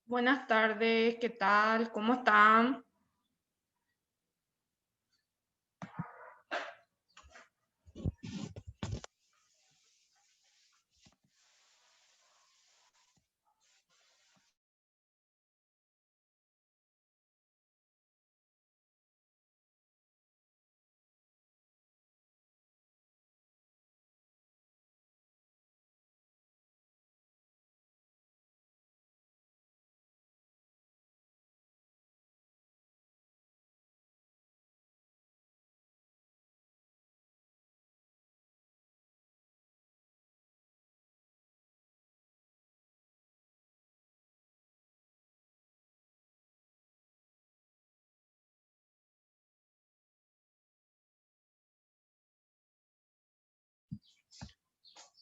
Buenas tardes, ¿qué tal? ¿Cómo están?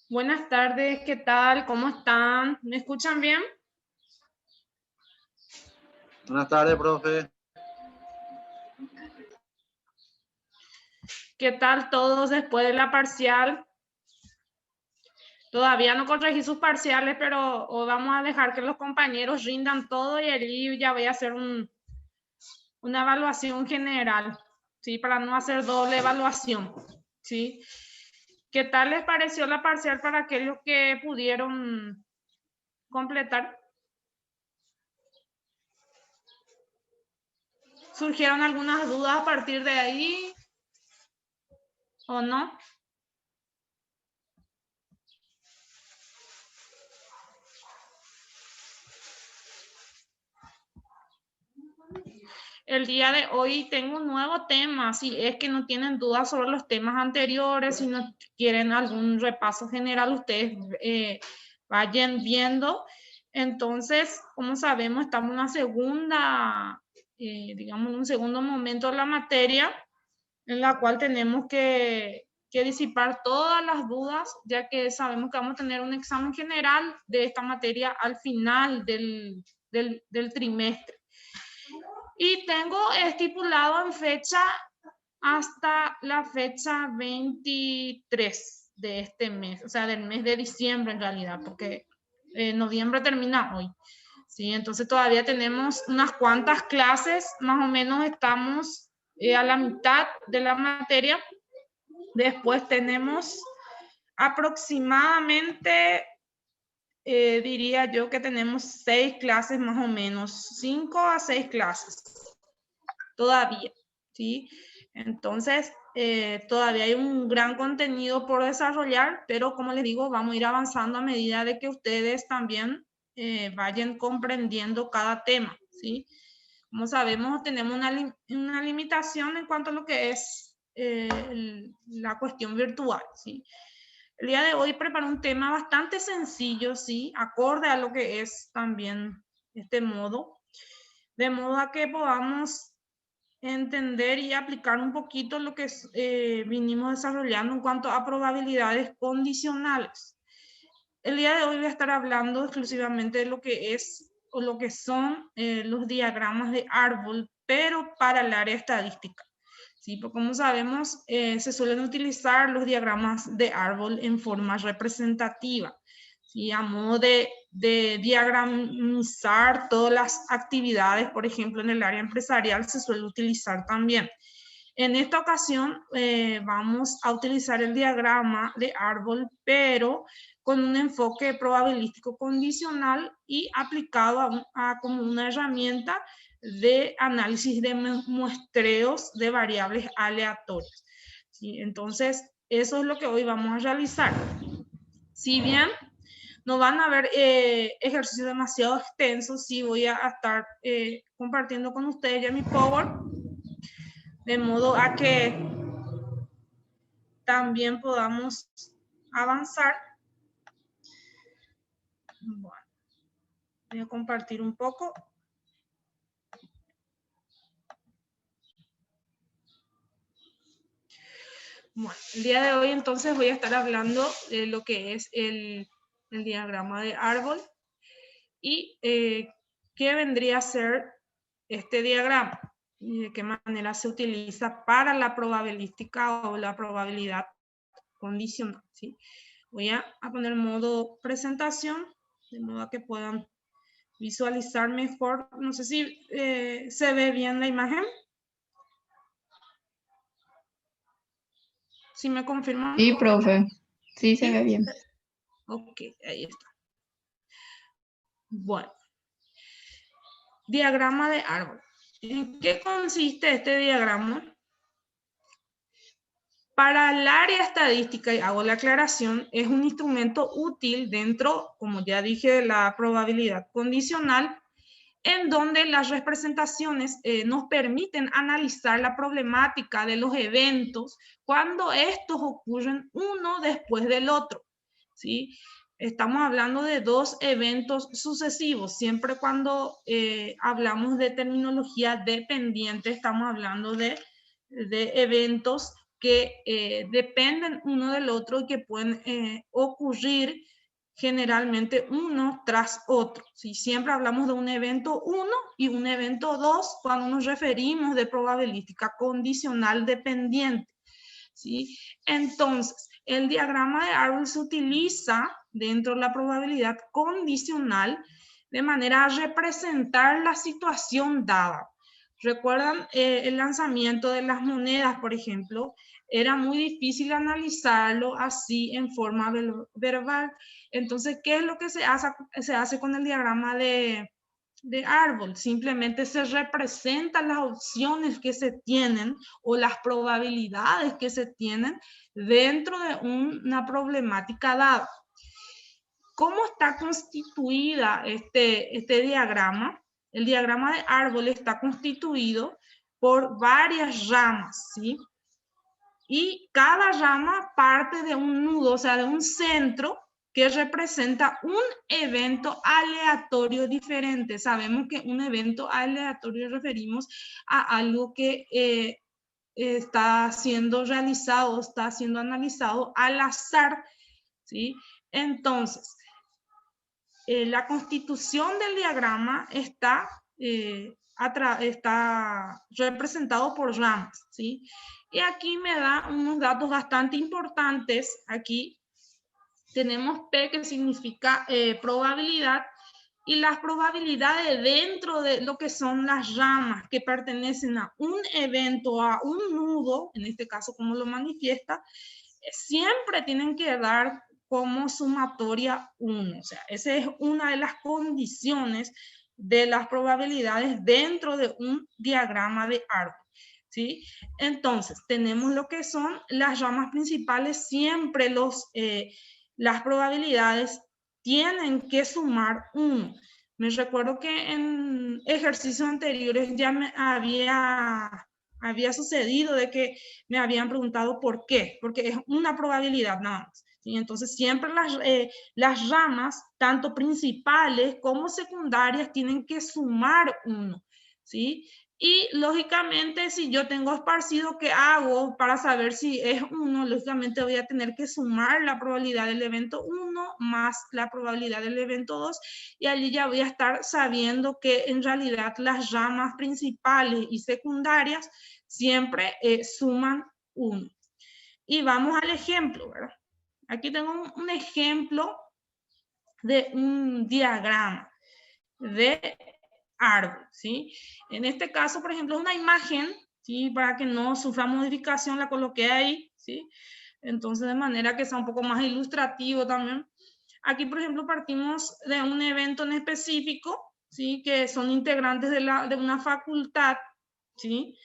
Buenas tardes, ¿qué tal? ¿Cómo están? ¿Me escuchan bien? Buenas tardes, profe. ¿Qué tal todos después de la parcial? Todavía no corregí sus parciales, pero hoy vamos a dejar que los compañeros rindan todo y allí ya voy a hacer una evaluación general, ¿sí? Para no hacer doble evaluación, ¿sí? ¿Qué tal les pareció la parcial para aquellos que pudieron completar? ¿Surgieron algunas dudas a partir de ahí o no? El día de hoy tengo un nuevo tema, si es que no tienen dudas sobre los temas anteriores, si no quieren algún repaso general, ustedes vayan viendo. Entonces, como sabemos, estamos en una segunda, digamos, en un segundo momento de la materia, en la cual tenemos que disipar todas las dudas, ya que sabemos que vamos a tener un examen general de esta materia al final del trimestre. Y tengo estipulado en fecha hasta la fecha 23 de este mes, o sea, del mes de diciembre en realidad, porque noviembre termina hoy. Sí, entonces todavía tenemos unas cuantas clases, más o menos estamos a la mitad de la materia. Después tenemos aproximadamente, diría yo que tenemos 6 clases más o menos, 5 a 6 clases todavía, ¿sí? Entonces, todavía hay un gran contenido por desarrollar, pero como les digo, vamos a ir avanzando a medida de que ustedes también vayan comprendiendo cada tema, ¿sí? Como sabemos, tenemos una limitación en cuanto a lo que es la cuestión virtual, ¿sí? El día de hoy preparé un tema bastante sencillo, ¿sí? Acorde a lo que es también este modo, de modo a que podamos entender y aplicar un poquito lo que vinimos desarrollando en cuanto a probabilidades condicionales. El día de hoy voy a estar hablando exclusivamente de lo que es o lo que son los diagramas de árbol, pero para el área estadística. Sí, porque como sabemos, se suelen utilizar los diagramas de árbol en forma representativa, ¿sí? A modo de diagramizar todas las actividades, por ejemplo, en el área empresarial se suele utilizar también. En esta ocasión vamos a utilizar el diagrama de árbol, pero con un enfoque probabilístico condicional y aplicado como una herramienta de análisis de muestreos de variables aleatorias. ¿Sí? Entonces, eso es lo que hoy vamos a realizar. Si bien no van a haber ejercicios demasiado extensos, sí voy a estar compartiendo con ustedes ya mi Power, de modo a que también podamos avanzar. Bueno, voy a compartir un poco. Bueno, el día de hoy entonces voy a estar hablando de lo que es el diagrama de árbol y qué vendría a ser este diagrama y de qué manera se utiliza para la probabilística o la probabilidad condicional, ¿sí? Voy a poner modo presentación de modo a que puedan visualizar mejor. No sé si se ve bien la imagen. ¿Sí me confirman? Sí, profe. Sí, se ¿Sí? ve bien. Ok, ahí está. Bueno. Diagrama de árbol. ¿En qué consiste este diagrama? Para el área estadística, y hago la aclaración, es un instrumento útil dentro, como ya dije, de la probabilidad condicional, en donde las representaciones nos permiten analizar la problemática de los eventos cuando estos ocurren uno después del otro, ¿sí? Estamos hablando de dos eventos sucesivos. Siempre cuando hablamos de terminología dependiente, estamos hablando de eventos que dependen uno del otro y que pueden ocurrir generalmente uno tras otro. ¿Sí? Siempre hablamos de un evento 1 y un evento 2 cuando nos referimos de probabilística condicional dependiente. ¿Sí? Entonces, el diagrama de árbol se utiliza dentro de la probabilidad condicional de manera a representar la situación dada. ¿Recuerdan el lanzamiento de las monedas, por ejemplo? Era muy difícil analizarlo así en forma verbal. Entonces, ¿qué es lo que se hace con el diagrama de árbol? Simplemente se representan las opciones que se tienen o las probabilidades que se tienen dentro de una problemática dada. ¿Cómo está constituida este diagrama? El diagrama de árbol está constituido por varias ramas, ¿sí? Y cada rama parte de un nudo, o sea, de un centro que representa un evento aleatorio diferente. Sabemos que un evento aleatorio referimos a algo que está siendo realizado, está siendo analizado al azar, ¿sí? Entonces, la constitución del diagrama está representado por ramas, ¿sí? Y aquí me da unos datos bastante importantes. Aquí tenemos P, que significa probabilidad, y las probabilidades dentro de lo que son las ramas que pertenecen a un evento, a un nudo, en este caso como lo manifiesta, siempre tienen que dar como sumatoria 1. O sea, esa es una de las condiciones de las probabilidades dentro de un diagrama de árbol. ¿Sí? Entonces, tenemos lo que son las ramas principales. Siempre las probabilidades tienen que sumar 1. Me recuerdo que en ejercicios anteriores ya me había sucedido de que me habían preguntado por qué, porque es una probabilidad nada más. ¿Sí? Entonces, siempre las ramas, tanto principales como secundarias, tienen que sumar 1. ¿Sí? Y lógicamente, si yo tengo esparcido, ¿qué hago para saber si es 1? Lógicamente voy a tener que sumar la probabilidad del evento 1 más la probabilidad del evento 2, y allí ya voy a estar sabiendo que en realidad las ramas principales y secundarias siempre suman 1. Y vamos al ejemplo, ¿verdad? Aquí tengo un ejemplo de un diagrama de árbol, ¿sí? En este caso, por ejemplo, una imagen, ¿sí? Para que no sufra modificación, la coloqué ahí, ¿sí? Entonces, de manera que sea un poco más ilustrativo también. Aquí, por ejemplo, partimos de un evento en específico, ¿sí? Que son integrantes de una facultad, ¿sí?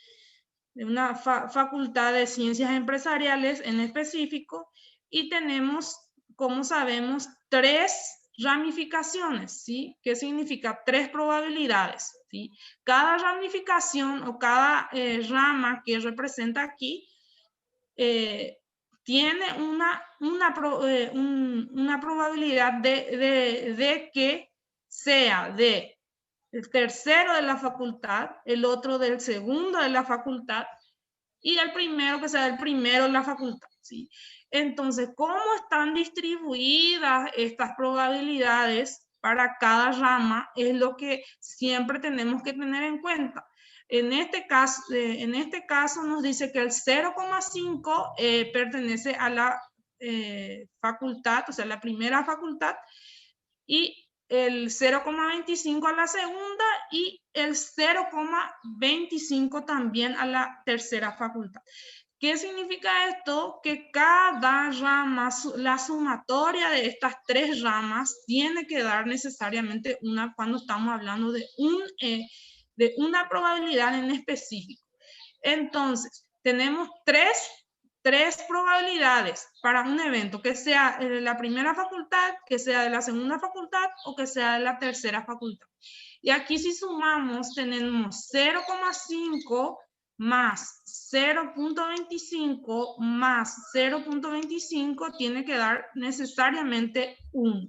De una facultad de ciencias empresariales en específico, y tenemos, como sabemos, 3 ramificaciones, ¿sí? ¿Qué significa? 3 probabilidades, ¿sí? Cada ramificación o cada rama que representa aquí tiene una probabilidad de que sea de el tercero de la facultad, el otro del segundo de la facultad, y el primero que sea el primero de la facultad, ¿sí? Entonces, ¿cómo están distribuidas estas probabilidades para cada rama? Es lo que siempre tenemos que tener en cuenta. En este caso nos dice que el 0,5 pertenece a la facultad, o sea, la primera facultad, y el 0,25 a la segunda y el 0,25 también a la tercera facultad. ¿Qué significa esto? Que cada rama, la sumatoria de estas tres ramas tiene que dar necesariamente una cuando estamos hablando de una probabilidad en específico. Entonces, tenemos tres probabilidades para un evento, que sea de la primera facultad, que sea de la segunda facultad o que sea de la tercera facultad. Y aquí si sumamos, tenemos 0,5 más 0,25 más 0,25 tiene que dar necesariamente 1.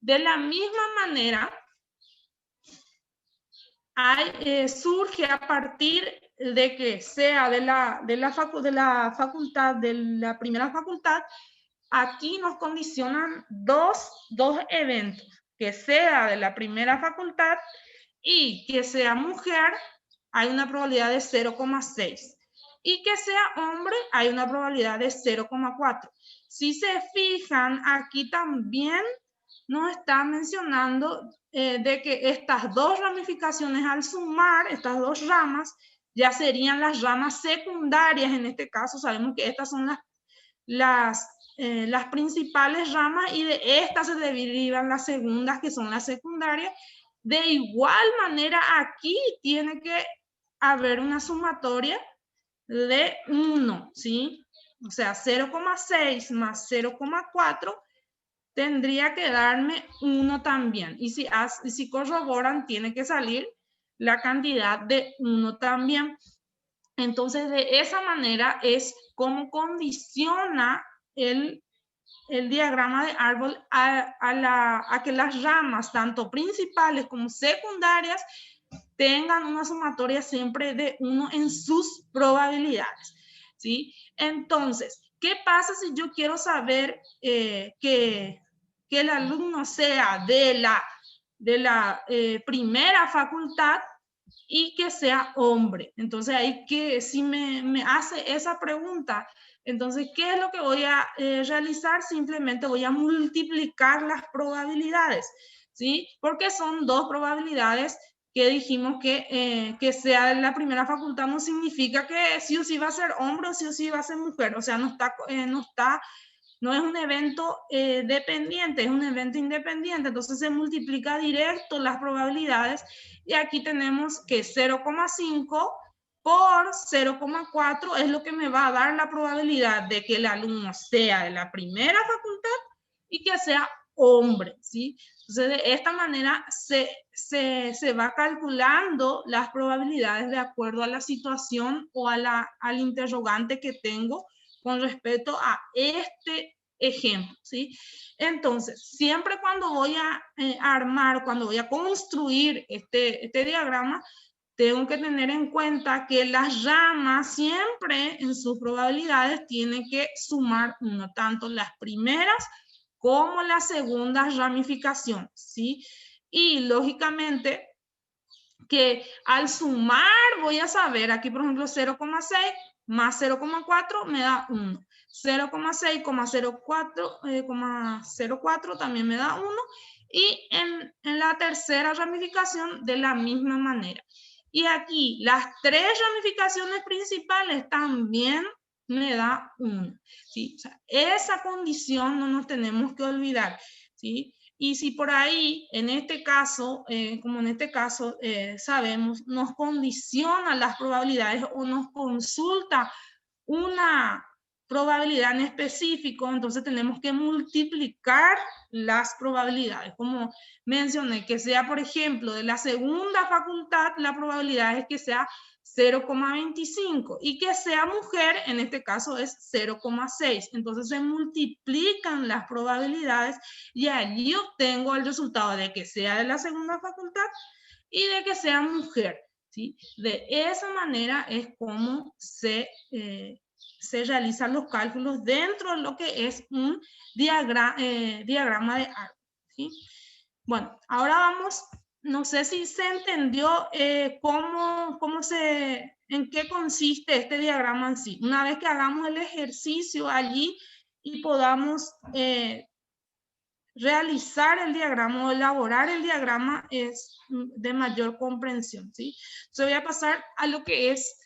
De la misma manera, surge a partir de que sea de la facultad, de la primera facultad, aquí nos condicionan dos eventos, que sea de la primera facultad y que sea mujer, hay una probabilidad de 0,6. Y que sea hombre, hay una probabilidad de 0,4. Si se fijan, aquí también nos está mencionando de que estas dos ramificaciones al sumar, estas dos ramas, ya serían las ramas secundarias. En este caso sabemos que estas son las principales ramas y de estas se derivan las segundas, que son las secundarias. De igual manera, aquí tiene que haber una sumatoria de 1, ¿sí? O sea, 0,6 más 0,4 tendría que darme 1 también. Y si corroboran, tiene que salir la cantidad de 1 también. Entonces, de esa manera es como condiciona el diagrama de árbol a que las ramas, tanto principales como secundarias, tengan una sumatoria siempre de 1 en sus probabilidades, ¿sí? Entonces, ¿qué pasa si yo quiero saber que el alumno sea de la primera facultad y que sea hombre? Entonces, ahí que si me hace esa pregunta, entonces, ¿qué es lo que voy a realizar? Simplemente voy a multiplicar las probabilidades, ¿sí? Porque son dos probabilidades que dijimos que sea de la primera facultad no significa que sí o sí va a ser hombre o sí va a ser mujer. O sea, no es un evento dependiente, es un evento independiente. Entonces se multiplica directo las probabilidades y aquí tenemos que 0,5 por 0,4 es lo que me va a dar la probabilidad de que el alumno sea de la primera facultad y que sea hombre, ¿sí? Entonces, de esta manera se va calculando las probabilidades de acuerdo a la situación o al interrogante que tengo con respecto a este ejemplo, ¿sí? Entonces, siempre cuando voy a armar, cuando voy a construir este diagrama, tengo que tener en cuenta que las ramas siempre en sus probabilidades tienen que sumar 1, tanto las primeras como las segundas ramificaciones, ¿sí? Y lógicamente que al sumar voy a saber, aquí por ejemplo 0,6 más 0,4 me da 1. 0,6,04 también me da 1. Y en la tercera ramificación de la misma manera. Y aquí las tres ramificaciones principales también me da 1. ¿Sí? O sea, esa condición no nos tenemos que olvidar, ¿sí? Y si por ahí, en este caso, como en este caso sabemos, nos condiciona las probabilidades o nos consulta una probabilidad en específico, entonces tenemos que multiplicar las probabilidades. Como mencioné, que sea, por ejemplo, de la segunda facultad, la probabilidad es que sea 0,25 y que sea mujer, en este caso es 0,6. Entonces se multiplican las probabilidades y allí obtengo el resultado de que sea de la segunda facultad y de que sea mujer, ¿sí? De esa manera es como se realizan los cálculos dentro de lo que es un diagrama de árbol, ¿sí? Bueno, ahora vamos, no sé si se entendió en qué consiste este diagrama en sí. Una vez que hagamos el ejercicio allí y podamos realizar el diagrama o elaborar el diagrama es de mayor comprensión, ¿sí? Entonces voy a pasar a lo que es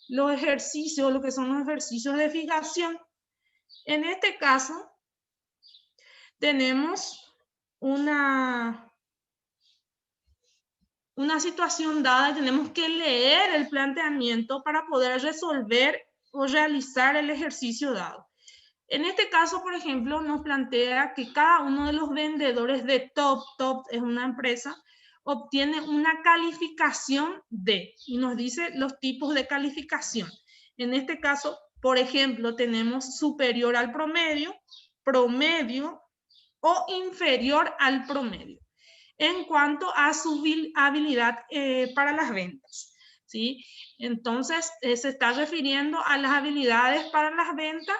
los ejercicios, lo que son los ejercicios de fijación. En este caso, tenemos una situación dada y tenemos que leer el planteamiento para poder resolver o realizar el ejercicio dado. En este caso, por ejemplo, nos plantea que cada uno de los vendedores de Top es una empresa, obtiene una calificación D y nos dice los tipos de calificación. En este caso, por ejemplo, tenemos superior al promedio, promedio o inferior al promedio en cuanto a su habilidad para las ventas, ¿sí? Entonces, se está refiriendo a las habilidades para las ventas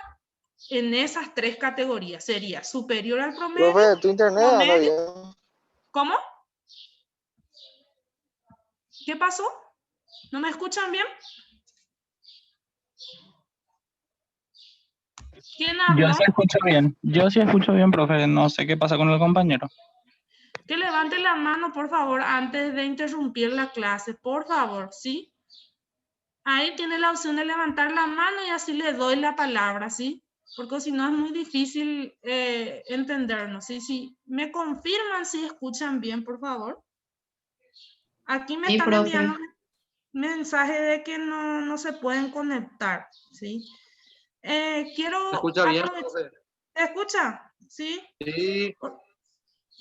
en esas tres categorías. Sería superior al promedio. Profe, tu internet anda bien. ¿Cómo? ¿Qué pasó? ¿No me escuchan bien? ¿Quién habló? Yo sí escucho bien. Yo sí escucho bien, profe. No sé qué pasa con el compañero. Que levante la mano, por favor, antes de interrumpir la clase. Por favor, ¿sí? Ahí tiene la opción de levantar la mano y así le doy la palabra, ¿sí? Porque si no es muy difícil entendernos, ¿sí? Sí. ¿Me confirman si escuchan bien, por favor? Aquí me están enviando mensaje de que no se pueden conectar, ¿sí? Quiero ¿Se escucha bien, aprovechar. profe? ¿Se escucha? ¿Sí? Sí.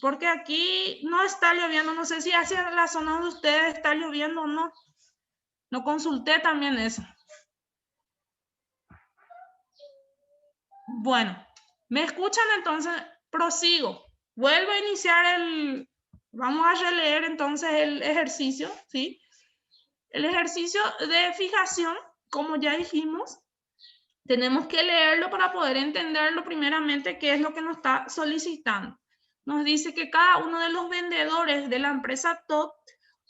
Porque aquí no está lloviendo, no sé si hacia la zona de ustedes está lloviendo o no. No consulté también eso. Bueno, ¿me escuchan? Entonces prosigo. Vuelvo a iniciar vamos a releer entonces el ejercicio, ¿sí? El ejercicio de fijación, como ya dijimos, tenemos que leerlo para poder entenderlo primeramente qué es lo que nos está solicitando. Nos dice que cada uno de los vendedores de la empresa Top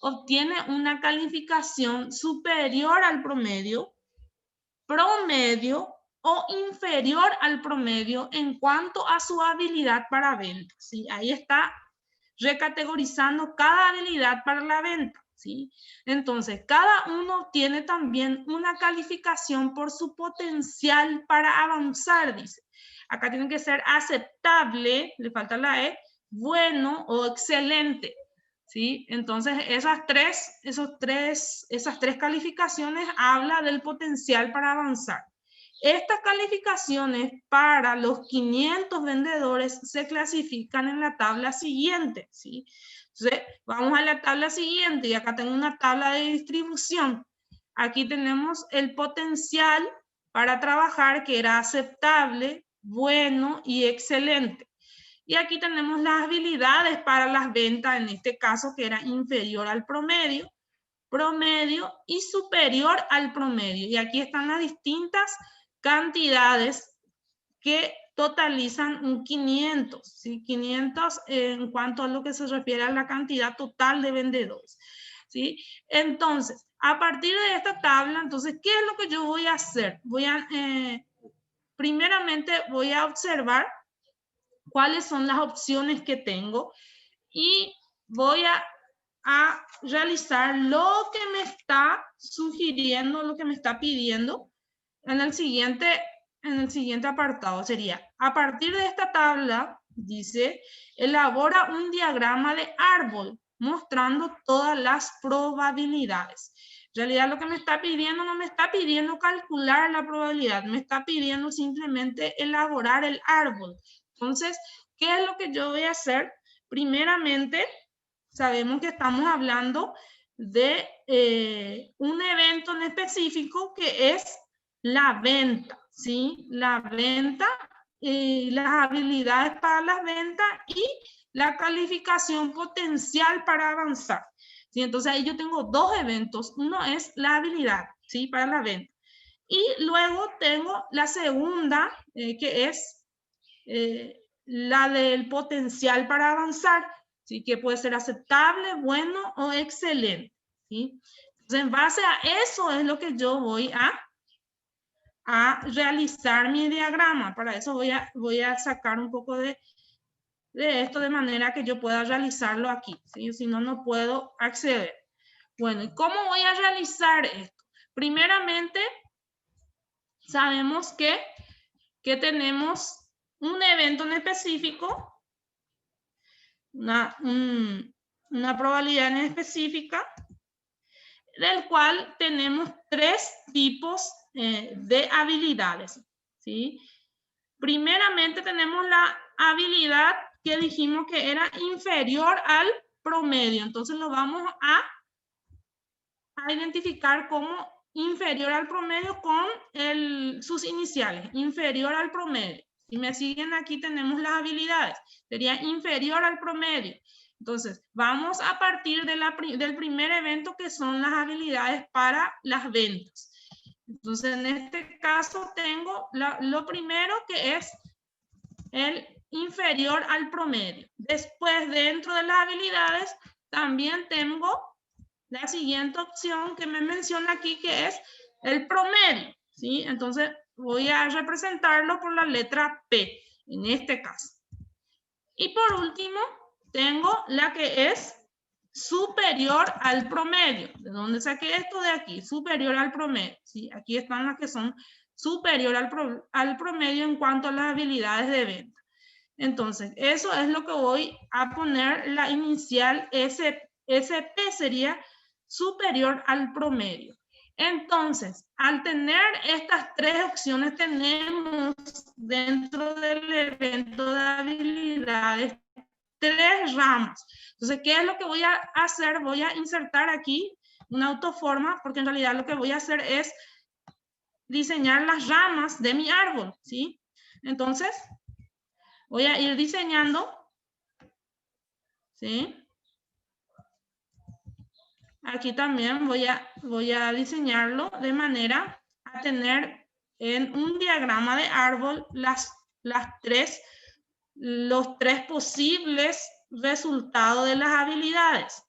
obtiene una calificación superior al promedio, promedio o inferior al promedio en cuanto a su habilidad para venta, ¿sí? Ahí está recategorizando cada habilidad para la venta, ¿sí? Entonces, cada uno tiene también una calificación por su potencial para avanzar, dice. Acá tiene que ser aceptable, le falta la E, bueno o excelente, ¿sí? Entonces, esas tres calificaciones habla del potencial para avanzar. Estas calificaciones para los 500 vendedores se clasifican en la tabla siguiente, ¿sí? Entonces, vamos a la tabla siguiente y acá tengo una tabla de distribución. Aquí tenemos el potencial para trabajar que era aceptable, bueno y excelente. Y aquí tenemos las habilidades para las ventas, en este caso que era inferior al promedio, promedio y superior al promedio. Y aquí están las distintas cantidades que totalizan un 500, ¿sí? 500 en cuanto a lo que se refiere a la cantidad total de vendedores, ¿sí? Entonces, a partir de esta tabla, entonces, ¿qué es lo que yo voy a hacer? Primeramente voy a observar cuáles son las opciones que tengo y voy a realizar lo que me está sugiriendo, lo que me está pidiendo en el siguiente apartado. Sería, a partir de esta tabla, dice, elabora un diagrama de árbol mostrando todas las probabilidades. En realidad lo que me está pidiendo, no me está pidiendo calcular la probabilidad, me está pidiendo simplemente elaborar el árbol. Entonces, ¿qué es lo que yo voy a hacer? Primeramente, sabemos que estamos hablando de un evento en específico que es la venta, ¿sí? La venta, las habilidades para las ventas y la calificación potencial para avanzar, ¿sí? Entonces ahí yo tengo dos eventos. Uno es la habilidad, ¿sí? Para la venta. Y luego tengo la segunda, que es la del potencial para avanzar, ¿sí? Que puede ser aceptable, bueno o excelente, ¿sí? Entonces, en base a eso es lo que yo voy a realizar mi diagrama. Para eso voy a sacar un poco de de esto de manera que yo pueda realizarlo aquí, ¿sí? Si no, no puedo acceder. Bueno, ¿y cómo voy a realizar esto? Primeramente, sabemos que tenemos un evento en específico, una probabilidad en específica, del cual tenemos tres tipos de habilidades, ¿sí? Primeramente tenemos la habilidad que dijimos que era inferior al promedio, entonces lo vamos a identificar como inferior al promedio con sus iniciales, inferior al promedio. Si me siguen aquí tenemos las habilidades, sería inferior al promedio. Entonces, vamos a partir del primer evento que son las habilidades para las ventas. Entonces, en este caso tengo lo primero que es el inferior al promedio. Después, dentro de las habilidades, también tengo la siguiente opción que me menciona aquí, que es el promedio, ¿sí? Entonces, voy a representarlo por la letra P, en este caso. Y por último, tengo la que es superior al promedio. ¿De dónde saqué esto? De aquí, superior al promedio, ¿sí? Aquí están las que son superior al promedio en cuanto a las habilidades de venta. Entonces, eso es lo que voy a poner, la inicial SP sería superior al promedio. Entonces, al tener estas tres opciones, tenemos dentro del evento de habilidades tres ramas. Entonces, ¿qué es lo que voy a hacer? Voy a insertar aquí una autoforma, porque en realidad lo que voy a hacer es diseñar las ramas de mi árbol, ¿sí? Entonces, voy a ir diseñando, ¿sí? Aquí también voy a diseñarlo de manera a tener en un diagrama de árbol los tres posibles resultados de las habilidades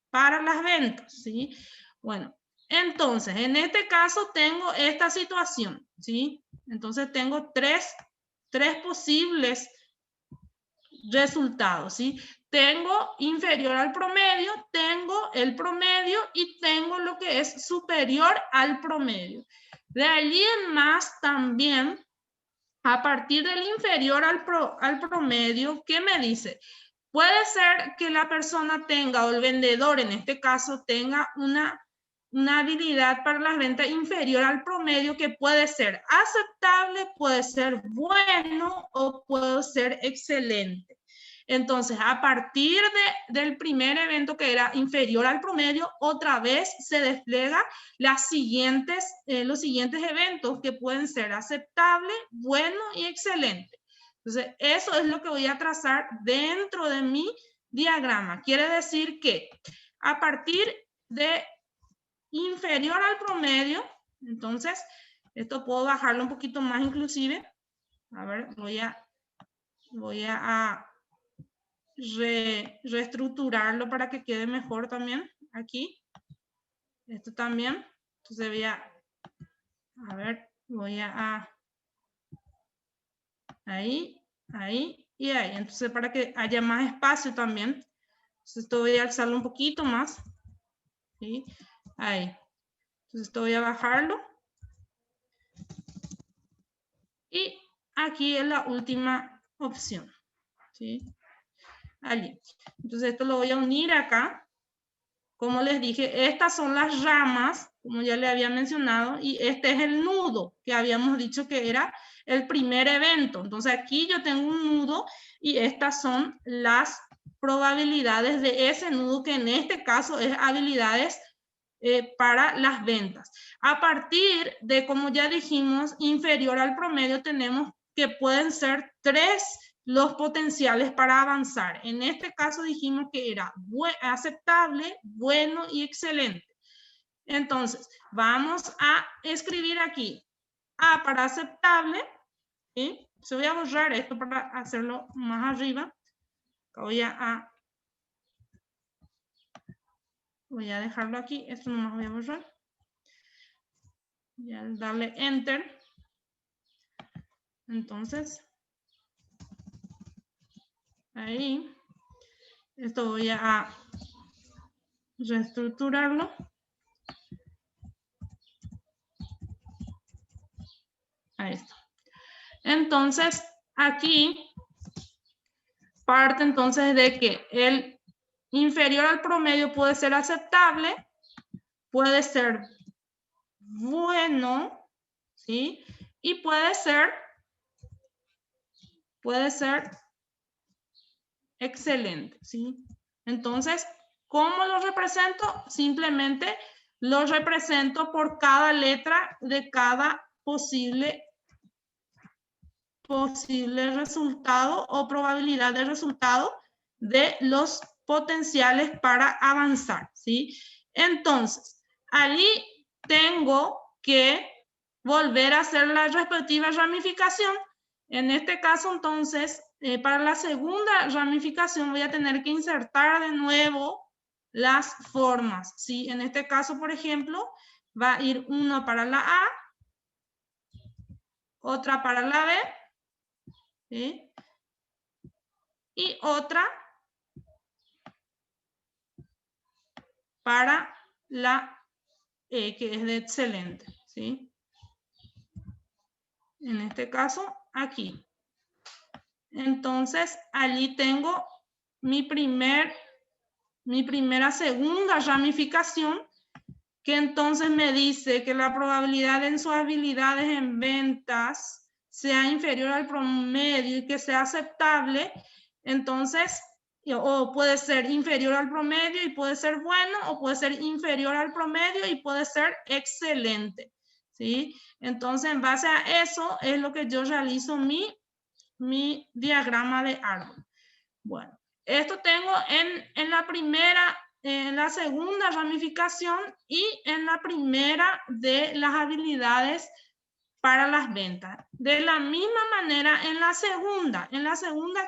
para las ventas, ¿sí? Bueno, entonces, en este caso tengo esta situación, ¿sí? Entonces tengo tres posibles resultados, ¿sí? Tengo inferior al promedio, tengo el promedio y tengo lo que es superior al promedio. De allí en más también, a partir del inferior al promedio, ¿qué me dice? Puede ser que la persona tenga, o el vendedor en este caso, tenga una habilidad para las ventas inferior al promedio, que puede ser aceptable, puede ser bueno o puede ser excelente. Entonces, a partir del primer evento que era inferior al promedio, otra vez se despliega los siguientes eventos que pueden ser aceptable, bueno y excelente. Entonces, eso es lo que voy a trazar dentro de mi diagrama. Quiere decir que a partir de inferior al promedio, entonces, esto puedo bajarlo un poquito más inclusive. A ver, voy a reestructurarlo para que quede mejor también aquí. Esto también. Entonces voy a ahí y ahí. Entonces para que haya más espacio también. Entonces esto voy a alzarlo un poquito más. ¿Sí? Ahí. Entonces esto voy a bajarlo. Y aquí es la última opción. ¿Sí? Allí. Entonces esto lo voy a unir acá. Como les dije, estas son las ramas, como ya le había mencionado, y este es el nudo, que habíamos dicho que era el primer evento. Entonces aquí yo tengo un nudo y estas son las probabilidades de ese nudo, que en este caso es habilidades para las ventas. A partir de, como ya dijimos, inferior al promedio, tenemos que pueden ser tres los potenciales para avanzar. En este caso dijimos que era aceptable, bueno y excelente. Entonces, vamos a escribir aquí A para aceptable. ¿Sí? Se voy a borrar esto para hacerlo más arriba. Voy a dejarlo aquí. Esto nomás voy a borrar. Y al darle Enter, entonces, Ahí. Esto voy a reestructurarlo. Ahí está. Entonces, aquí parte entonces de que el inferior al promedio puede ser aceptable, puede ser bueno, ¿sí? Y puede ser excelente, ¿sí? Entonces, ¿cómo lo represento? Simplemente lo represento por cada letra de cada posible resultado o probabilidad de resultado de los potenciales para avanzar, ¿sí? Entonces, allí tengo que volver a hacer la respectiva ramificación. En este caso, entonces, para la segunda ramificación voy a tener que insertar de nuevo las formas, ¿sí? En este caso, por ejemplo, va a ir uno para la A, otra para la B, ¿sí? Y otra para la E, que es de excelente, ¿sí? En este caso, aquí. Entonces, allí tengo mi primera segunda ramificación, que entonces me dice que la probabilidad en sus habilidades en ventas sea inferior al promedio y que sea aceptable. Entonces, o puede ser inferior al promedio y puede ser bueno, o puede ser inferior al promedio y puede ser excelente, ¿sí? Entonces, en base a eso es lo que yo realizo mi diagrama de árbol. Bueno, esto tengo en la segunda ramificación y en la primera de las habilidades para las ventas. De la misma manera, en la segunda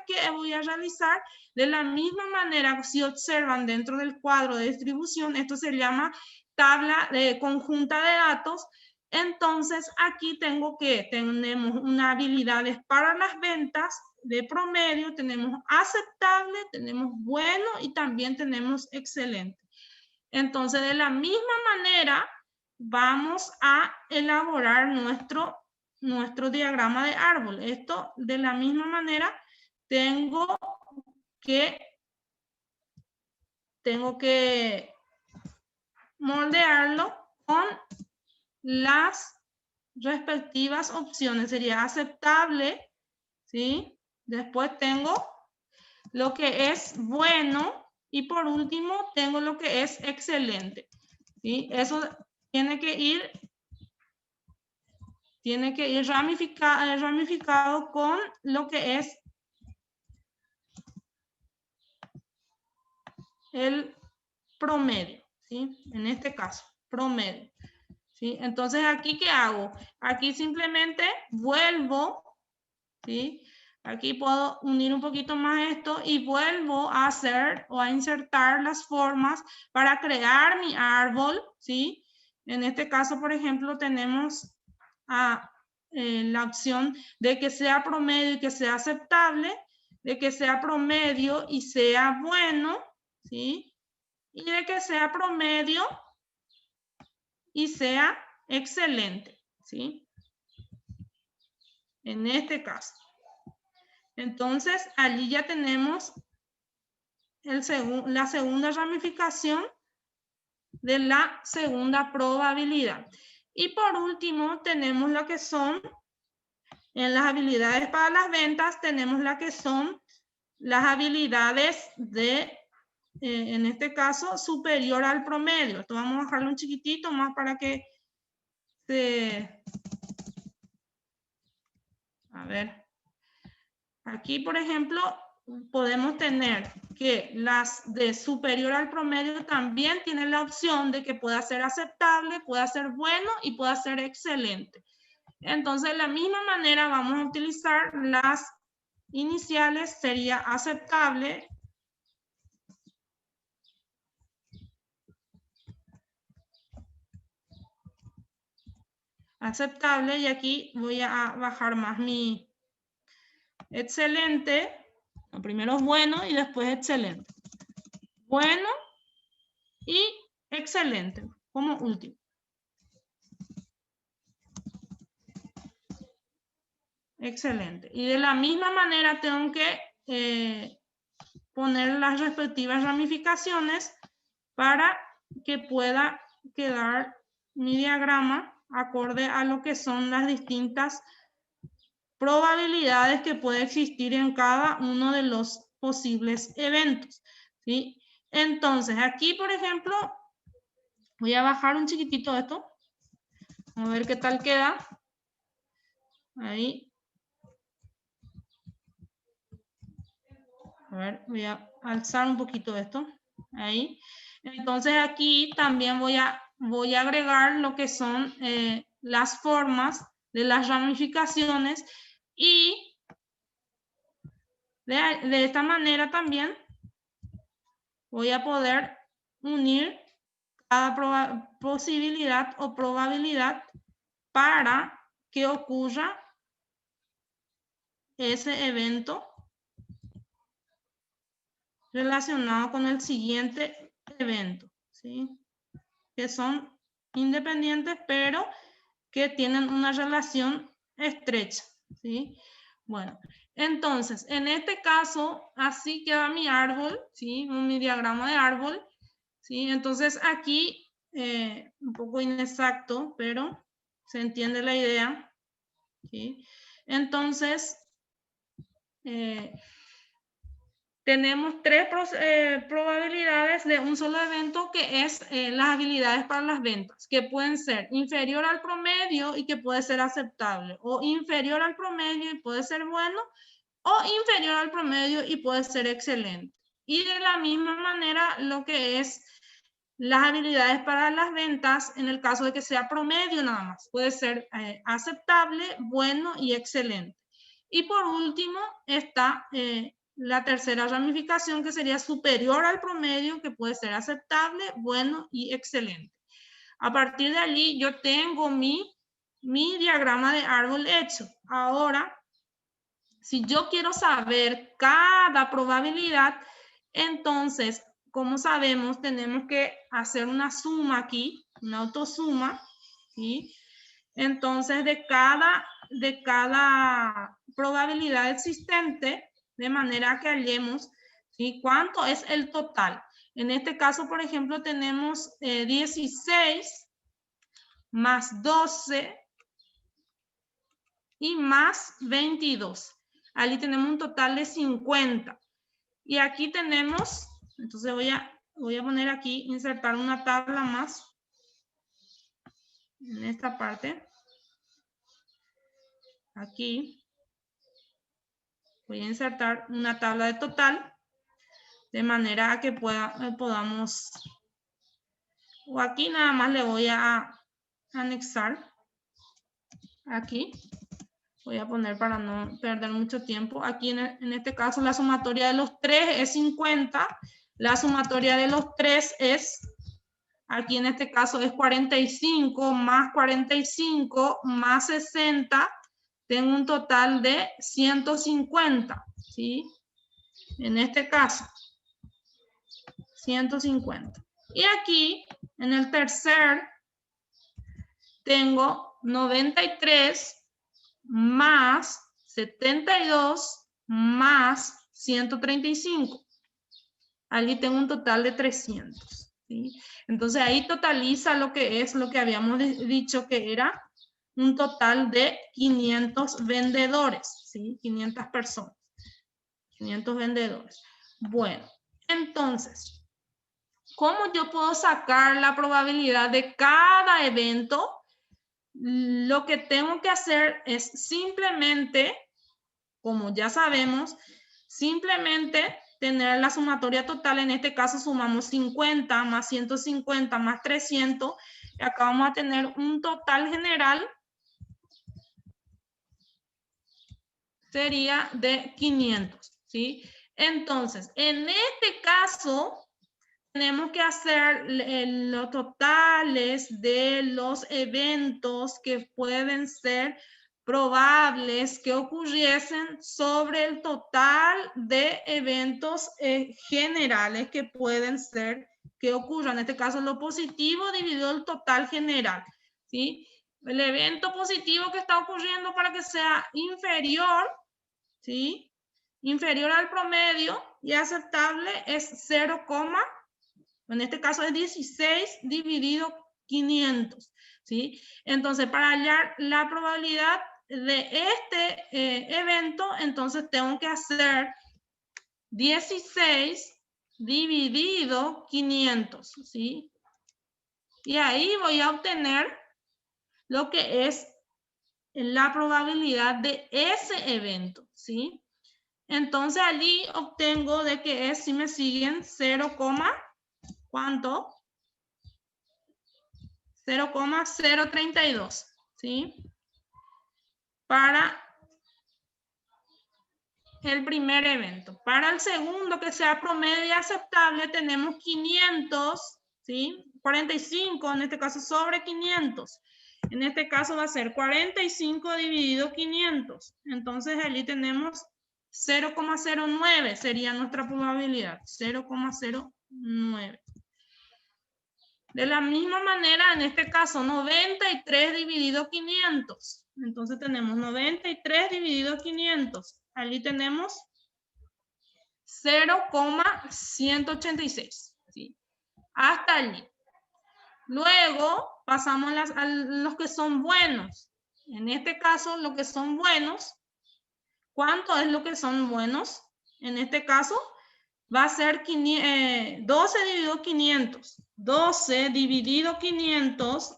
que voy a realizar, de la misma manera, si observan dentro del cuadro de distribución, esto se llama tabla de conjunta de datos. Entonces, aquí tenemos unas habilidades para las ventas de promedio, tenemos aceptable, tenemos bueno y también tenemos excelente. Entonces, de la misma manera, vamos a elaborar nuestro diagrama de árbol. Esto, de la misma manera, tengo que moldearlo con las respectivas opciones. Sería aceptable, ¿sí? Después tengo lo que es bueno y por último tengo lo que es excelente, ¿sí? Eso tiene que ir ramificado con lo que es el promedio, ¿sí? En este caso, promedio, ¿sí? Entonces, ¿aquí qué hago? Aquí simplemente vuelvo, ¿sí? Aquí puedo unir un poquito más esto y vuelvo a hacer o a insertar las formas para crear mi árbol, ¿sí? En este caso, por ejemplo, tenemos la opción de que sea promedio y que sea aceptable, de que sea promedio y sea bueno, ¿sí? Y de que sea promedio y sea excelente, ¿sí? En este caso. Entonces, allí ya tenemos la segunda ramificación de la segunda probabilidad. Y por último, tenemos lo que son, en las habilidades para las ventas, tenemos la que son las habilidades de, en este caso, superior al promedio. Esto vamos a bajarlo un chiquitito más para que se... A ver. Aquí, por ejemplo, podemos tener que las de superior al promedio también tienen la opción de que pueda ser aceptable, pueda ser bueno y pueda ser excelente. Entonces, de la misma manera vamos a utilizar las iniciales, sería aceptable, y aquí voy a bajar más mi excelente, Lo primero es bueno y después excelente. Bueno y excelente como último. Excelente. Y de la misma manera tengo que poner las respectivas ramificaciones para que pueda quedar mi diagrama acorde a lo que son las distintas probabilidades que puede existir en cada uno de los posibles eventos, ¿sí? Entonces, aquí, por ejemplo, voy a bajar un chiquitito esto. Vamos a ver qué tal queda. Ahí. A ver, voy a alzar un poquito esto. Ahí. Entonces, aquí también voy a agregar lo que son las formas de las ramificaciones y de esta manera también voy a poder unir cada posibilidad o probabilidad para que ocurra ese evento relacionado con el siguiente evento, ¿sí? Que son independientes, pero que tienen una relación estrecha, ¿sí? Bueno, entonces, en este caso, así queda mi árbol, ¿sí? Mi diagrama de árbol, ¿sí? Entonces, aquí, un poco inexacto, pero se entiende la idea, ¿sí? Entonces, tenemos tres probabilidades de un solo evento, que es las habilidades para las ventas, que pueden ser inferior al promedio y que puede ser aceptable, o inferior al promedio y puede ser bueno, o inferior al promedio y puede ser excelente. Y de la misma manera, lo que es las habilidades para las ventas, en el caso de que sea promedio nada más, puede ser aceptable, bueno y excelente. Y por último está la tercera ramificación, que sería superior al promedio, que puede ser aceptable, bueno y excelente. A partir de allí yo tengo mi diagrama de árbol hecho. Ahora, si yo quiero saber cada probabilidad, entonces, como sabemos, tenemos que hacer una suma aquí, una autosuma, ¿sí? Entonces, de cada probabilidad existente, de manera que hallemos, ¿sí? ¿Cuánto es el total? En este caso, por ejemplo, tenemos 16 más 12 y más 22. Allí tenemos un total de 50. Y aquí tenemos, entonces voy a poner aquí, insertar una tabla más en esta parte. Aquí voy a insertar una tabla de total, de manera que podamos, o aquí nada más le voy a anexar, aquí, voy a poner para no perder mucho tiempo, aquí en este caso la sumatoria de los 3 es 50, la sumatoria de los 3 es, aquí en este caso es 45 más 60, tengo un total de 150, ¿sí? En este caso, 150. Y aquí, en el tercer, tengo 93 más 72 más 135. Allí tengo un total de 300. ¿Sí? Entonces ahí totaliza lo que es lo que habíamos dicho, que era un total de 500 vendedores, ¿sí? 500 personas, 500 vendedores. Bueno, entonces, ¿cómo yo puedo sacar la probabilidad de cada evento? Lo que tengo que hacer es simplemente, como ya sabemos, simplemente tener la sumatoria total. En este caso sumamos 50 más 150 más 300 y acá vamos a tener un total general, sería de 500, ¿sí? Entonces, en este caso tenemos que hacer los totales de los eventos que pueden ser probables que ocurriesen sobre el total de eventos generales que pueden ser que ocurran. En este caso, lo positivo dividido el total general, ¿sí? El evento positivo que está ocurriendo para que sea inferior, ¿sí? Inferior al promedio y aceptable es 0, en este caso es 16 dividido 500, ¿sí? Entonces, para hallar la probabilidad de este evento, entonces tengo que hacer 16 dividido 500, ¿sí? Y ahí voy a obtener lo que es la probabilidad de ese evento, ¿sí? Entonces allí obtengo de que es, si me siguen, 0, ¿cuánto? 0,032, ¿sí? Para el primer evento. Para el segundo, que sea promedio y aceptable, tenemos 500, ¿sí? 45, en este caso, sobre 500. En este caso va a ser 45 dividido 500. Entonces, allí tenemos 0,09, sería nuestra probabilidad, 0,09. De la misma manera, en este caso, 93 dividido 500. Entonces tenemos 93 dividido 500. Allí tenemos 0,186. ¿Sí? Hasta allí. Luego pasamos a los que son buenos. En este caso, los que son buenos, ¿cuánto es lo que son buenos? En este caso, va a ser 12 dividido 500. 12 dividido 500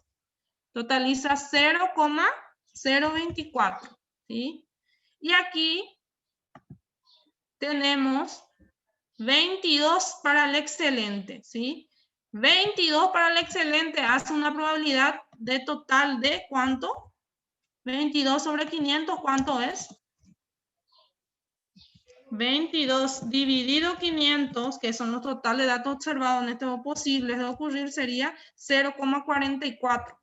totaliza 0,024. ¿Sí? Y aquí tenemos 22 para el excelente. ¿Sí? 22 para el excelente hace una probabilidad de total de ¿cuánto? 22 sobre 500, ¿cuánto es? 22 dividido 500, que son los totales de datos observados en este posibles de ocurrir, sería 0,44.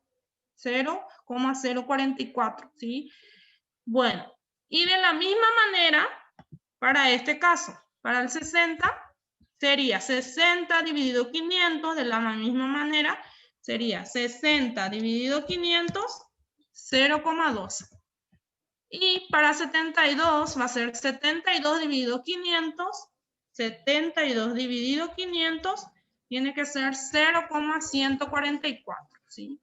0,044, ¿sí? Bueno, y de la misma manera, para este caso, para el 60, sería 60 dividido 500, de la misma manera, sería 60 dividido 500, 0,12. Y para 72 va a ser 72 dividido 500, 72 dividido 500, tiene que ser 0,144, ¿sí?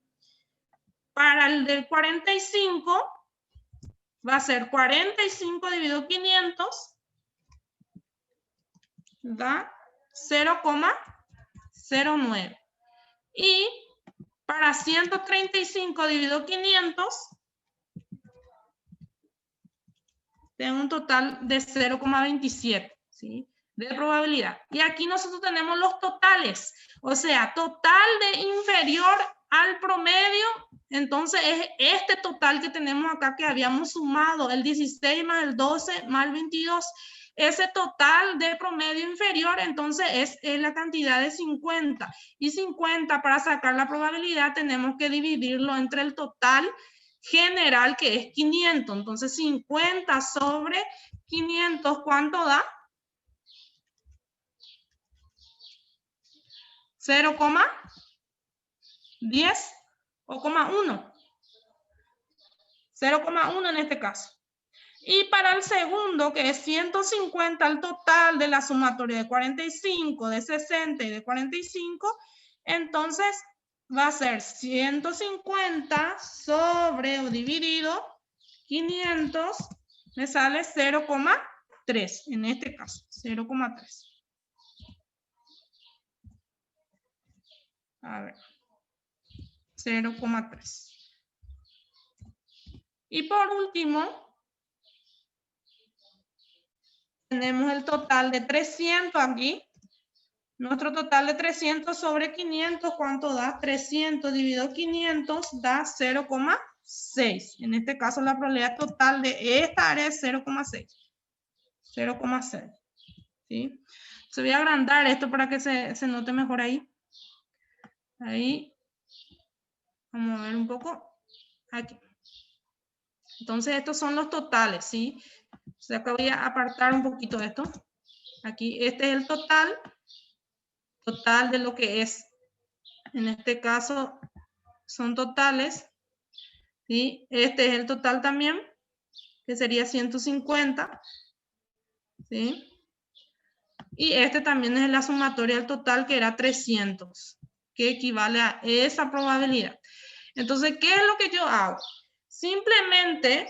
Para el del 45 va a ser 45 dividido 500, da 0,09. Y para 135 dividido 500, tengo un total de 0,27, ¿sí? De probabilidad. Y aquí nosotros tenemos los totales, o sea, total de inferior al promedio, entonces es este total que tenemos acá que habíamos sumado, el 16 más el 12 más el 22, ese total de promedio inferior, entonces es la cantidad de 50. Y 50 para sacar la probabilidad tenemos que dividirlo entre el total general, que es 500. Entonces 50 sobre 500, ¿cuánto da? 0,10 o 0,1. 0,1 en este caso. Y para el segundo, que es 150, el total de la sumatoria de 45, de 60 y de 45, entonces va a ser 150 sobre o dividido 500, me sale 0,3 en este caso, 0,3. A ver, 0,3. Y por último, tenemos el total de 300 aquí. Nuestro total de 300 sobre 500, ¿cuánto da? 300 dividido 500 da 0,6. En este caso, la probabilidad total de esta área es 0,6. 0,6. ¿Sí? Se voy a agrandar esto para que se note mejor ahí. Ahí. Vamos a ver un poco. Aquí. Entonces, estos son los totales, ¿sí? O sea, acá voy a apartar un poquito esto. Aquí, este es el total de lo que es. En este caso, son totales, ¿sí? Este es el total también, que sería 150, ¿sí? Y este también es la sumatoria del total, que era 300, que equivale a esa probabilidad. Entonces, ¿qué es lo que yo hago? Simplemente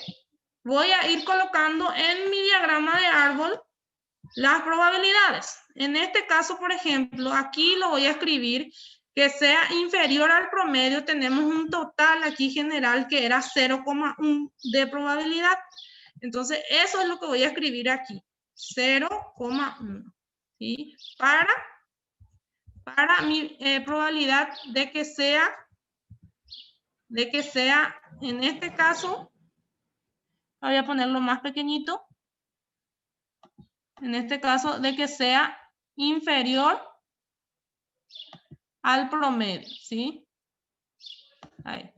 voy a ir colocando en mi diagrama de árbol las probabilidades. En este caso, por ejemplo, aquí lo voy a escribir que sea inferior al promedio. Tenemos un total aquí general que era 0,1 de probabilidad. Entonces, eso es lo que voy a escribir aquí. 0,1. ¿Sí? Para mi probabilidad de que sea, en este caso, voy a ponerlo más pequeñito. En este caso, de que sea inferior al promedio, ¿sí? Ahí.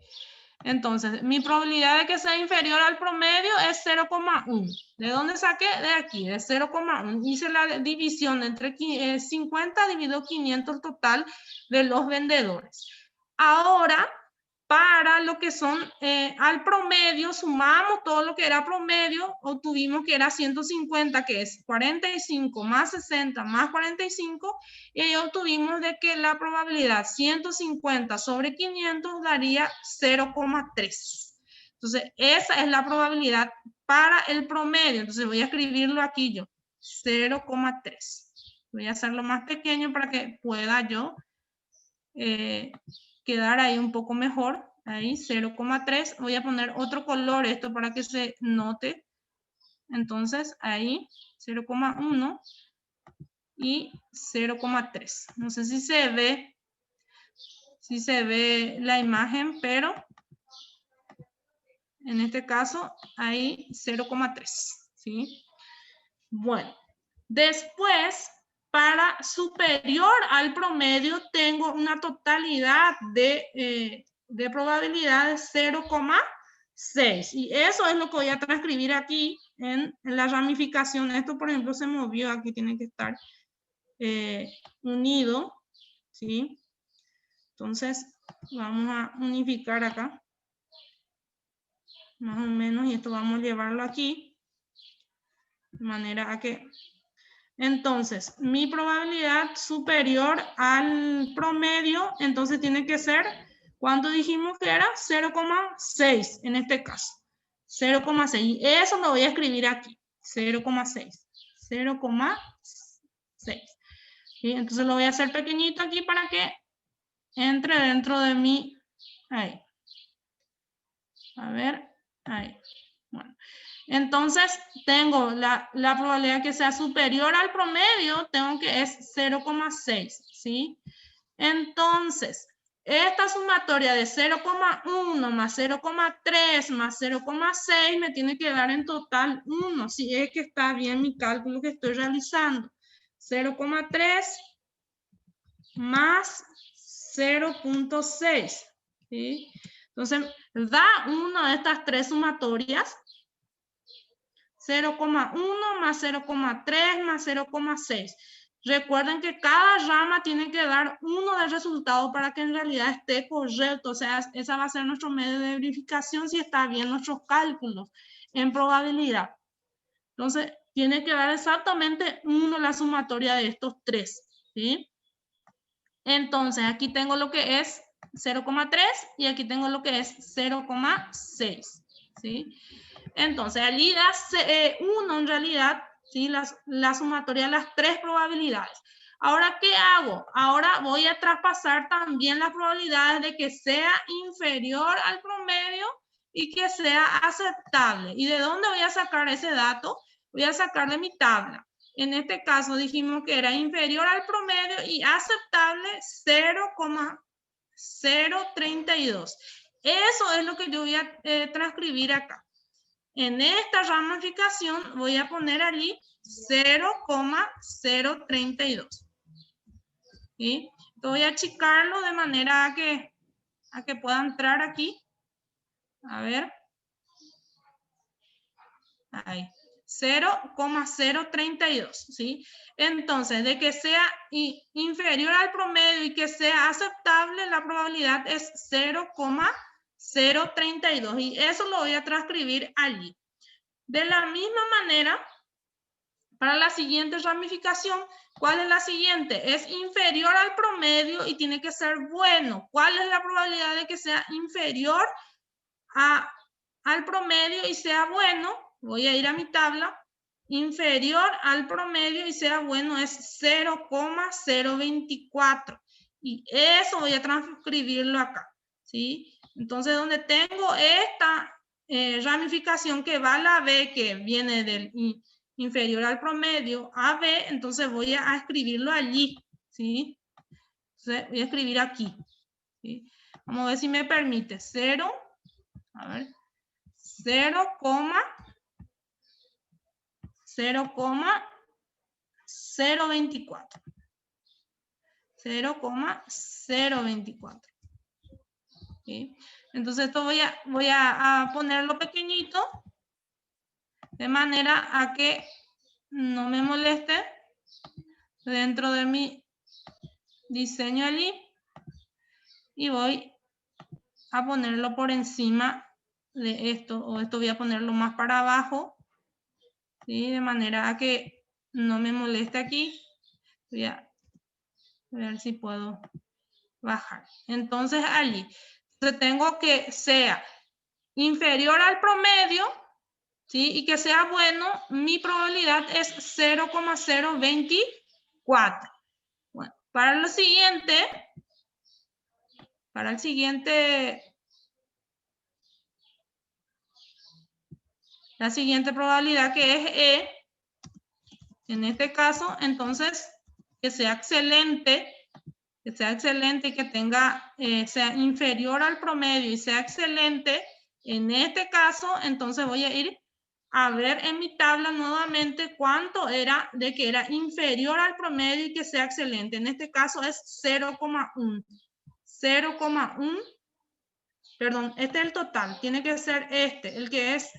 Entonces, mi probabilidad de que sea inferior al promedio es 0,1. ¿De dónde saqué? De aquí, de 0,1. Hice la división entre 50 dividido 500 el total de los vendedores. Ahora, para lo que son al promedio, sumamos todo lo que era promedio, obtuvimos que era 150, que es 45 más 60 más 45, y ahí obtuvimos de que la probabilidad 150 sobre 500 daría 0,3. Entonces, esa es la probabilidad para el promedio. Entonces, voy a escribirlo aquí yo, 0,3. Voy a hacerlo más pequeño para que pueda yo quedar ahí un poco mejor. Ahí 0,3. Voy a poner otro color esto para que se note. Entonces ahí 0,1 y 0,3. No sé si se ve la imagen, pero en este caso ahí 0,3. ¿Sí? Bueno, después, para superior al promedio, tengo una totalidad de probabilidades 0,6. Y eso es lo que voy a transcribir aquí en la ramificación. Esto, por ejemplo, se movió. Aquí tiene que estar unido. ¿Sí? Entonces, vamos a unificar acá. Más o menos. Y esto vamos a llevarlo aquí. De manera a que... Entonces, mi probabilidad superior al promedio, entonces tiene que ser, ¿cuánto dijimos que era? 0,6 en este caso. 0,6. Y eso lo voy a escribir aquí. 0,6. 0,6. ¿Sí? Entonces lo voy a hacer pequeñito aquí para que entre dentro de mi... Ahí. A ver. Ahí. Bueno. Entonces, tengo la probabilidad que sea superior al promedio, tengo que es 0,6, ¿sí? Entonces, esta sumatoria de 0,1 más 0,3 más 0,6 me tiene que dar en total 1, si es que está bien mi cálculo que estoy realizando. 0,3 más 0,6, ¿sí? Entonces, da una de estas tres sumatorias. 0,1 más 0,3 más 0,6. Recuerden que cada rama tiene que dar uno de resultado para que en realidad esté correcto. O sea, esa va a ser nuestro medio de verificación si está bien nuestros cálculos en probabilidad. Entonces, tiene que dar exactamente uno la sumatoria de estos tres. ¿Sí? Entonces, aquí tengo lo que es 0,3 y aquí tengo lo que es 0,6. ¿Sí? Entonces, allí da 1 en realidad, ¿sí? La sumatoria de las tres probabilidades. Ahora, ¿qué hago? Ahora voy a traspasar también las probabilidades de que sea inferior al promedio y que sea aceptable. ¿Y de dónde voy a sacar ese dato? Voy a sacar de mi tabla. En este caso dijimos que era inferior al promedio y aceptable 0,032. Eso es lo que yo voy a transcribir acá. En esta ramificación voy a poner allí 0,032. ¿Sí? Voy a achicarlo de manera a que pueda entrar aquí. A ver. Ahí. 0,032, ¿sí? Entonces, de que sea inferior al promedio y que sea aceptable, la probabilidad es 0,032. Y eso lo voy a transcribir allí. De la misma manera, para la siguiente ramificación, ¿cuál es la siguiente? Es inferior al promedio y tiene que ser bueno. ¿Cuál es la probabilidad de que sea inferior al promedio y sea bueno? Voy a ir a mi tabla. Inferior al promedio y sea bueno es 0,024. Y eso voy a transcribirlo acá, ¿sí? Entonces, donde tengo esta ramificación que va a la B, que viene del inferior al promedio, AB, entonces voy a escribirlo allí, ¿sí? Entonces, voy a escribir aquí, ¿sí? Vamos a ver si me permite. 0, a ver, 0,024. 0,024. ¿Sí? Entonces esto voy a ponerlo pequeñito de manera a que no me moleste dentro de mi diseño allí, y voy a ponerlo por encima de esto, o esto voy a ponerlo más para abajo, ¿sí? De manera a que no me moleste aquí. Voy a ver si puedo bajar. Entonces allí, entonces tengo que sea inferior al promedio, ¿sí? Y que sea bueno, mi probabilidad es 0,024. Bueno, para el siguiente, la siguiente probabilidad, que es E, en este caso, entonces, que sea excelente, y que tenga, sea inferior al promedio y sea excelente. En este caso, entonces voy a ir a ver en mi tabla nuevamente cuánto era de que era inferior al promedio y que sea excelente. En este caso es 0,1. 0,1. Perdón, este es el total. Tiene que ser este, el que es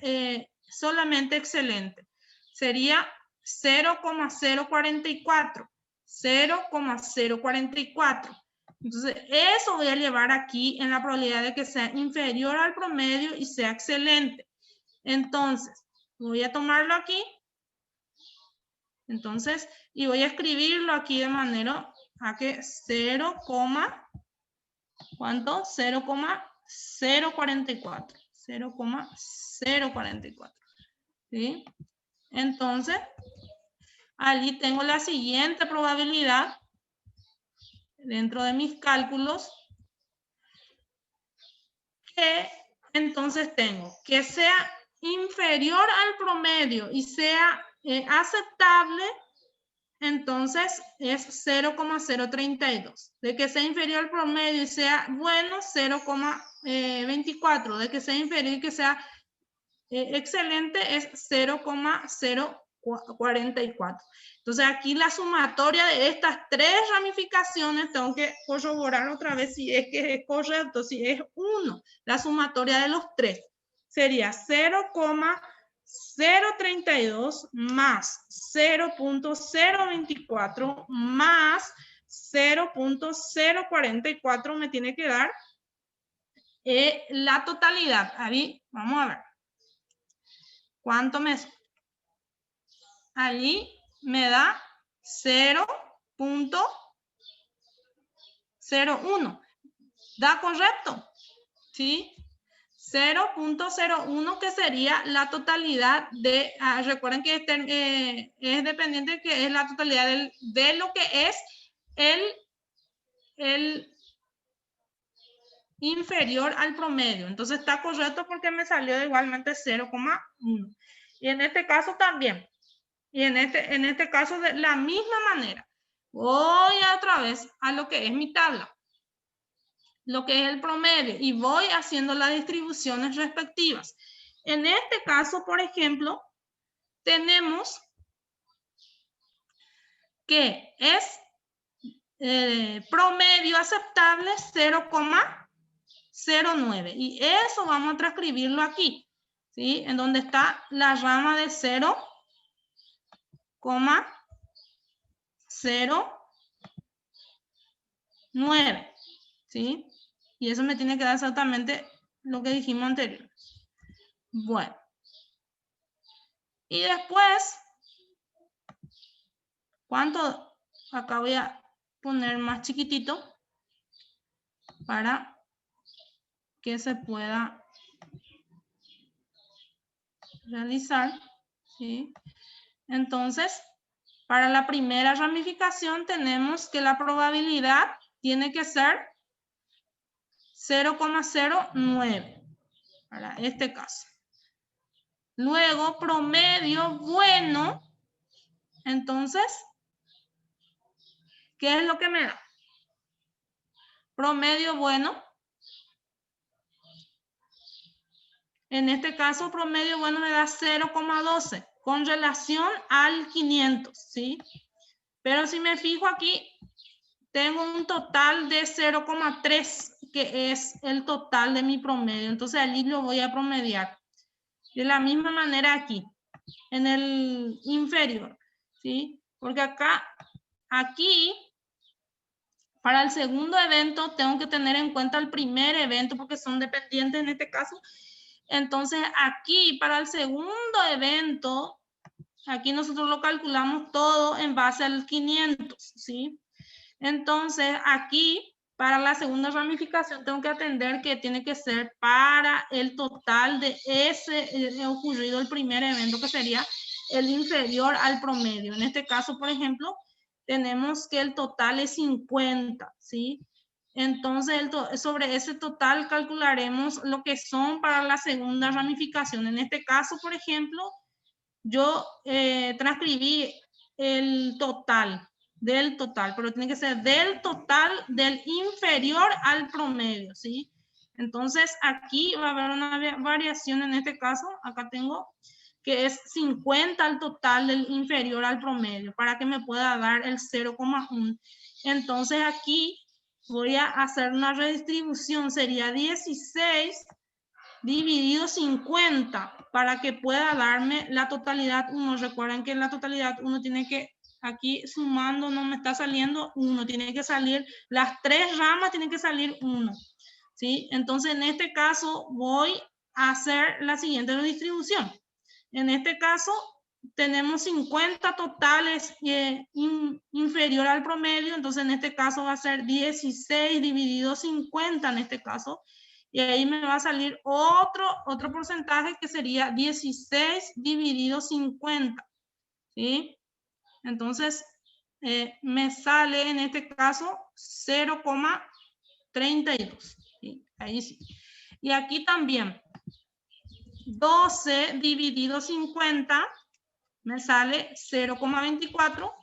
solamente excelente. Sería 0,044. 0,044. Entonces, eso voy a llevar aquí en la probabilidad de que sea inferior al promedio y sea excelente. Entonces, voy a tomarlo aquí. Entonces, y voy a escribirlo aquí de manera a que 0, ¿cuánto? 0,044. 0,044. ¿Sí? Entonces, allí tengo la siguiente probabilidad dentro de mis cálculos, que entonces tengo que sea inferior al promedio y sea aceptable. Entonces es 0,032. De que sea inferior al promedio y sea bueno, 0,24. De que sea inferior y que sea excelente es 0,044. Entonces aquí la sumatoria de estas tres ramificaciones, tengo que corroborar otra vez si es que es correcto, si es 1. La sumatoria de los tres sería 0,032 más 0,024 más 0,044 me tiene que dar la totalidad. Ahí vamos a ver. ¿Cuánto me? Allí me da 0,01. ¿Da correcto? ¿Sí? 0,01, que sería la totalidad de, recuerden que es dependiente, que es la totalidad de lo que es el inferior al promedio. Entonces está correcto porque me salió igualmente 0,1. Y en este caso también. Y en este caso de la misma manera. Voy otra vez a lo que es mi tabla, lo que es el promedio, y voy haciendo las distribuciones respectivas. En este caso, por ejemplo, tenemos que es promedio aceptable 0,09. Y eso vamos a transcribirlo aquí. ¿sí? En donde está la rama de 0,09, ¿sí? Y eso me tiene que dar exactamente lo que dijimos anterior. Bueno. Y después, ¿cuánto? Acá voy a poner más chiquitito para que se pueda realizar, ¿sí? Entonces, para la primera ramificación tenemos que la probabilidad tiene que ser 0,09 para este caso. Luego, promedio bueno. Entonces, ¿qué es lo que me da? Promedio bueno. En este caso, promedio bueno me da 0,12 con relación al 500, ¿sí? Pero si me fijo aquí, tengo un total de 0,3, que es el total de mi promedio. Entonces, allí lo voy a promediar. De la misma manera aquí, en el inferior, ¿sí? Porque aquí, para el segundo evento, tengo que tener en cuenta el primer evento porque son dependientes en este caso. Entonces, aquí, para el segundo evento, aquí nosotros lo calculamos todo en base al 500, ¿sí? Entonces, aquí, para la segunda ramificación, tengo que atender que tiene que ser para el total de ese ocurrido el primer evento, que sería el inferior al promedio. En este caso, por ejemplo, tenemos que el total es 50, ¿sí? Entonces, sobre ese total calcularemos lo que son para la segunda ramificación. En este caso, por ejemplo, yo transcribí el total, del total, pero tiene que ser del total del inferior al promedio, ¿sí? Entonces, aquí va a haber una variación en este caso. Acá tengo que es 50 al total del inferior al promedio para que me pueda dar el 0,1. Entonces, aquí voy a hacer una redistribución. Sería 16 dividido 50 para que pueda darme la totalidad 1. Recuerden que la totalidad 1 tiene que, aquí sumando no me está saliendo 1, tiene que salir, las 3 ramas tienen que salir 1, ¿sí? Entonces en este caso voy a hacer la siguiente redistribución. En este caso tenemos 50 totales inferior al promedio, entonces en este caso va a ser 16 dividido 50 en este caso. Y ahí me va a salir otro porcentaje que sería 16 dividido 50, ¿sí? Entonces, me sale en este caso 0,32, ¿sí? Ahí sí. Y aquí también, 12 dividido 50, me sale 0,24.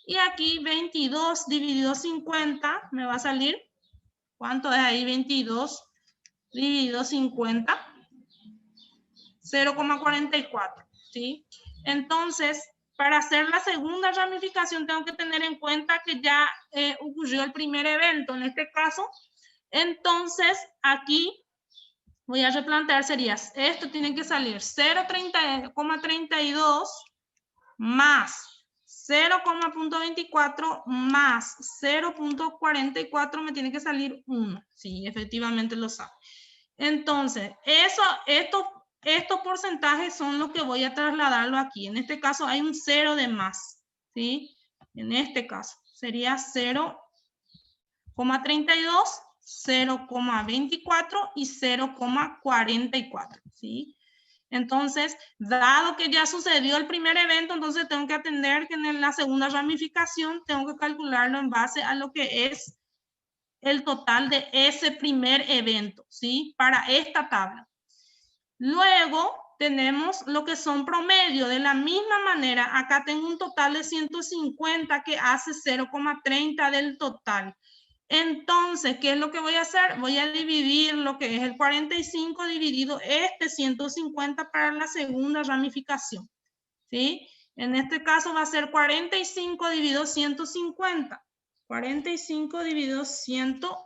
Y aquí 22 dividido 50, me va a salir, ¿cuánto es ahí 22? Dividido 50, 0,44, ¿sí? Entonces, para hacer la segunda ramificación tengo que tener en cuenta que ya ocurrió el primer evento, en este caso. Entonces, aquí voy a replantear, sería, esto tiene que salir 0,32 más 0,24 más 0,44 me tiene que salir 1. Sí, efectivamente lo sabe. Entonces, estos porcentajes son los que voy a trasladarlo aquí. En este caso hay un 0 de más, ¿sí? En este caso sería 0,32, 0,24 y 0,44, ¿sí? Entonces, dado que ya sucedió el primer evento, entonces tengo que atender que en la segunda ramificación tengo que calcularlo en base a lo que es el total de ese primer evento, ¿sí? Para esta tabla. Luego tenemos lo que son promedio. De la misma manera, acá tengo un total de 150 que hace 0,30 del total. Entonces, ¿qué es lo que voy a hacer? Voy a dividir lo que es el 45 dividido este 150 para la segunda ramificación, ¿sí? En este caso va a ser 45 dividido 150. 45 dividido 150.